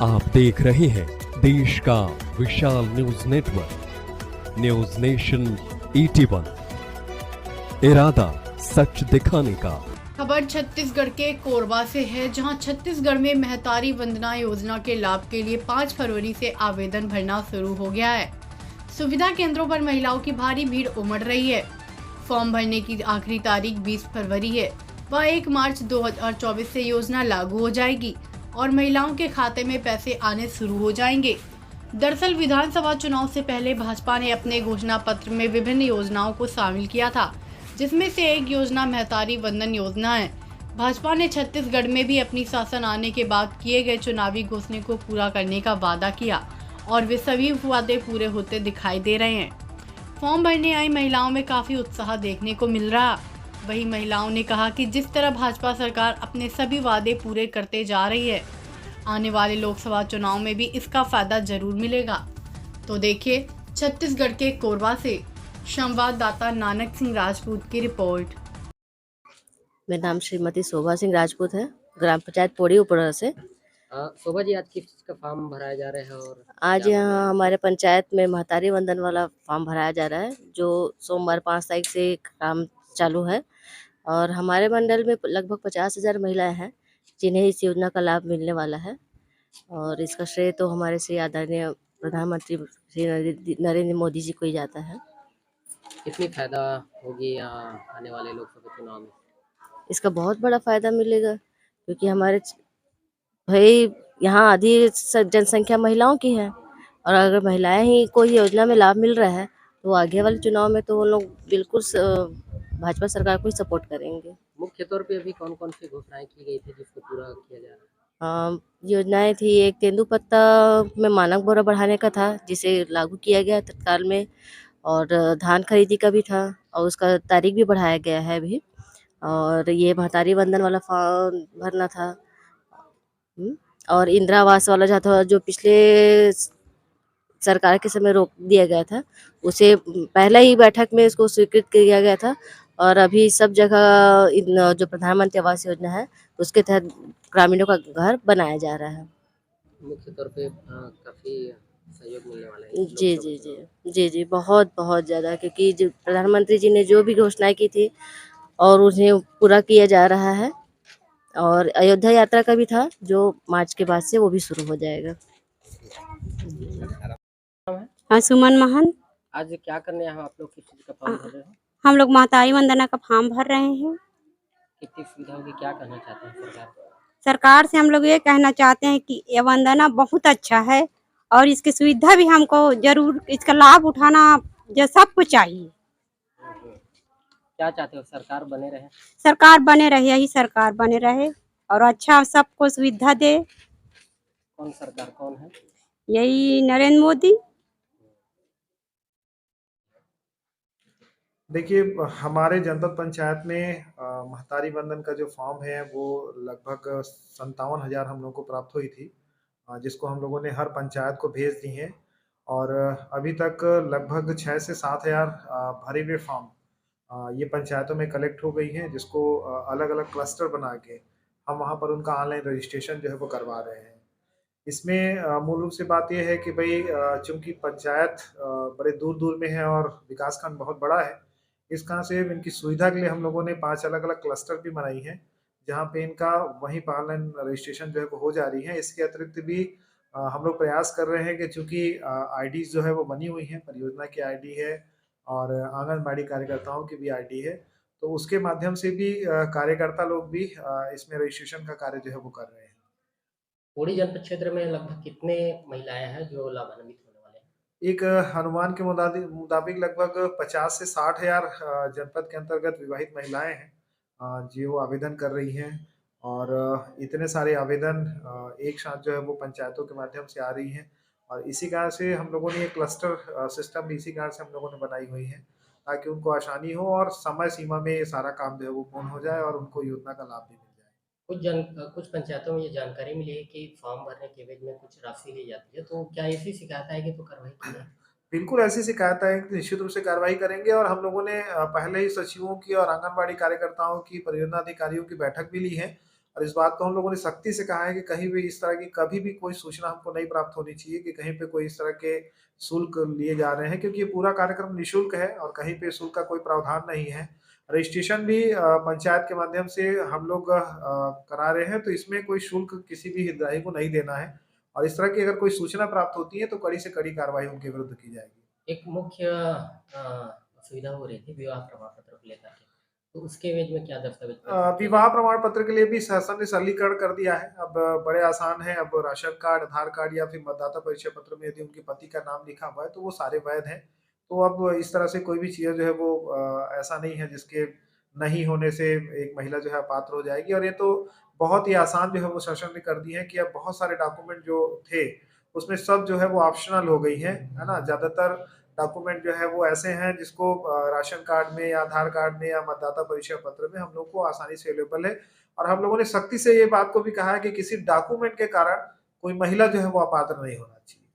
आप देख रहे हैं देश का विशाल न्यूज नेटवर्क न्यूज नेशन 81। इरादा सच दिखाने का। खबर छत्तीसगढ़ के कोरबा से है, जहां छत्तीसगढ़ में महतारी वंदना योजना के लाभ के लिए 5 फरवरी से आवेदन भरना शुरू हो गया है। सुविधा केंद्रों पर महिलाओं की भारी भीड़ उमड़ रही है। फॉर्म भरने की आखिरी तारीख 20 फरवरी है व 1 मार्च 2024 से योजना लागू हो जाएगी और महिलाओं के खाते में पैसे आने शुरू हो जाएंगे। दरअसल विधानसभा चुनाव से पहले भाजपा ने अपने घोषणा पत्र में विभिन्न योजनाओं को शामिल किया था, जिसमें से एक योजना महतारी वंदन योजना है। भाजपा ने छत्तीसगढ़ में भी अपनी शासन आने के बाद किए गए चुनावी घोषणे को पूरा करने का वादा किया और वे सभी वादे पूरे होते दिखाई दे रहे हैं। फॉर्म भरने आई महिलाओं में काफी उत्साह देखने को मिल रहा। वहीं महिलाओं ने कहा कि जिस तरह भाजपा सरकार अपने सभी वादे पूरे करते जा रही है, आने वाले लोकसभा चुनाव में भी इसका फायदा जरूर मिलेगा। तो देखिए छत्तीसगढ़ के कोरबा से संवाददाता नानक सिंह राजपूत की रिपोर्ट। मेरा नाम श्रीमती शोभा सिंह राजपूत है, ग्राम पंचायत पोड़ी उपरा से। शोभा जी, आज किस चीज का फॉर्म भराया जा रहा है और आज क्या यहाँ हमारे पंचायत में महतारी वंदन वाला फॉर्म भराया जा रहा है, जो सोमवार 5 तारीख से काम चालू है। और हमारे मंडल में लगभग 50,000 महिलाएं हैं जिन्हें इस योजना का लाभ मिलने वाला है। और इसका श्रेय तो हमारे श्री आदरणीय प्रधानमंत्री श्री नरेंद्र मोदी जी को ही जाता है। कितनी फायदा होगी आने वाले लोकसभा चुनाव में? इसका बहुत बड़ा फायदा मिलेगा, क्योंकि हमारे भाई यहाँ आधी जनसंख्या महिलाओं की है, और अगर महिलाएं ही कोई योजना में लाभ मिल रहा है तो आगे वाले चुनाव में तो वो लोग बिल्कुल भाजपा सरकार को ही सपोर्ट करेंगे। मुख्य तौर पे अभी कौन कौन सी घोषणाएं की गई थी जिसको पूरा किया जा रहा है? योजनाएं थी, एक तेंदुपत्ता में मानक बोरा बढ़ाने का था जिसे लागू किया गया तत्काल में, और धान खरीदी का भी था और उसका तारीख भी बढ़ाया गया है अभी। और ये महतारी वंदन वाला फॉर्म भरना था। और इंदिरा आवास वाला जहाँ था, जो पिछले सरकार के समय रोक दिया गया था, उसे पहले ही बैठक में इसको स्वीकृत किया गया था। और अभी सब जगह जो प्रधानमंत्री आवास योजना है उसके तहत ग्रामीणों का घर बनाया जा रहा है। मुख्य तौर पे काफी सहयोग मिलने वाला है इस जी लोकसभा जी चुनाव में। जी जी जी, बहुत बहुत ज़्यादा, क्योंकि जो प्रधानमंत्री जी ने जो भी घोषणाएं की थी और उन्हें पूरा किया जा रहा है। और अयोध्या यात्रा का भी था जो मार्च के बाद से वो भी शुरू हो जाएगा। हाँ, सुमन महन। आज क्या करने हैं आप लोग, किस चीज का फॉर्म भर रहे हो? हम लोग महतारी वंदना का फॉर्म भर रहे हैं। कितनी सुविधा होगी, क्या कहना चाहते हैं सरकार को? सरकार से हम लोग ये कहना चाहते हैं कि ये वंदना बहुत अच्छा है और इसकी सुविधा भी हमको जरूर इसका लाभ उठाना जो सबको चाहिए। क्या चाहते हो, सरकार बने रहे? सरकार बने रहे, यही सरकार बने रहे और अच्छा सबको सुविधा दे। कौन सरकार, कौन है? यही नरेंद्र मोदी। देखिए, हमारे जनपद पंचायत में महतारी वंदन का जो फॉर्म है वो लगभग 57,000 हम लोगों को प्राप्त हुई थी, जिसको हम लोगों ने हर पंचायत को भेज दी हैं। और अभी तक लगभग 6 से 7,000 भरे हुए फॉर्म ये पंचायतों में कलेक्ट हो गई हैं, जिसको अलग-अलग क्लस्टर बना के हम वहाँ पर उनका ऑनलाइन रजिस्ट्रेशन जो है वो करवा रहे हैं। इसमें मूल रूप से बात ये है कि भई चूँकि पंचायत बड़े दूर-दूर में है और विकासखंड बहुत बड़ा है, इस कारण से इनकी सुविधा के लिए हम लोगों ने 5 अलग-अलग क्लस्टर भी बनाई हैं, जहाँ पे इनका वहीं पे ऑनलाइन रजिस्ट्रेशन जो है वो हो जा रही है। इसके अतिरिक्त भी हम लोग प्रयास कर रहे हैं कि चूँकि आईडीज़ जो है वो बनी हुई हैं, परियोजना की आईडी है और आंगनबाड़ी कार्यकर्ताओं की भी आईडी है, तो उसके माध्यम से भी कार्यकर्ता लोग भी इसमें रजिस्ट्रेशन का कार्य जो है वो कर रहे हैं। पूरी जनपद क्षेत्र में लगभग कितने महिलाएं हैं जो लाभान्वित होने वाले हैं? एक अनुमान के मुताबिक लगभग 50 से 60,000 जनपद के अंतर्गत विवाहित महिलाएं हैं जो आवेदन कर रही हैं। और इतने सारे आवेदन एक साथ जो है वो पंचायतों के माध्यम से आ रही हैं, और इसी कारण से हम लोगों ने एक क्लस्टर सिस्टम भी इसी कारण से हम लोगों ने बनाई हुई है, ताकि उनको आसानी हो और समय सीमा में ये सारा काम जो है वो पूर्ण हो जाए और उनको योजना का लाभ भी मिल जाए। कुछ पंचायतों में ये जानकारी मिली है कि फॉर्म भरने के एवज में कुछ राशि ली जाती है, तो क्या ऐसी शिकायत आएगी तो कार्रवाई की जाए? बिल्कुल, ऐसी शिकायत आए तो निश्चित रूप से कार्रवाई करेंगे, और हम लोगों ने पहले ही सचिवों की और आंगनबाड़ी कार्यकर्ताओं की, परियोजना अधिकारियों की बैठक भी ली है, और इस बात को हम लोगों ने सख्ती से कहा है कि कहीं भी इस तरह की कभी भी कोई सूचना हमको नहीं प्राप्त होनी चाहिए कि कहीं पे कोई इस तरह के शुल्क लिए जा रहे हैं, क्योंकि ये पूरा कार्यक्रम निःशुल्क है और कहीं पे शुल्क का कोई प्रावधान नहीं है। रजिस्ट्रेशन भी पंचायत के माध्यम से हम लोग करा रहे हैं, तो इसमें कोई शुल्क किसी भी हितग्राही को नहीं देना है और इस तरह की अगर कोई सूचना प्राप्त होती है तो कड़ी से कड़ी कार्रवाई उनके विरुद्ध की जाएगी। एक मुख्य असुविधा हो रही थी विवाह प्रमाण पत्र को लेकर के, तो उसके एवज में क्या दस्तावेज विवाह प्रमाण पत्र के लिए भी शासन ने सरलीकरण कर दिया है। अब बड़े आसान है, अब राशन कार्ड, आधार कार्ड या फिर मतदाता परिचय पत्र में यदि उनके पति का नाम लिखा हुआ है तो वो सारे वैध हैं। तो अब इस तरह से कोई भी चीज़ जो है वो ऐसा नहीं है जिसके नहीं होने से एक महिला जो है अपात्र हो जाएगी। और ये तो बहुत ही आसान जो है वो शासन ने कर दी है कि अब बहुत सारे डॉक्यूमेंट जो थे उसमें सब जो है वो ऑप्शनल हो गई है ना? ज़्यादातर डॉक्यूमेंट जो है वो ऐसे हैं जिसको राशन कार्ड में या आधार कार्ड में या मतदाता परिचय पत्र में हम लोग को आसानी से अवेलेबल है। और हम लोगों ने सख्ती से ये बात को भी कहा है कि किसी डॉक्यूमेंट के कारण कोई महिला जो है वो अपात्र नहीं होना चाहिए।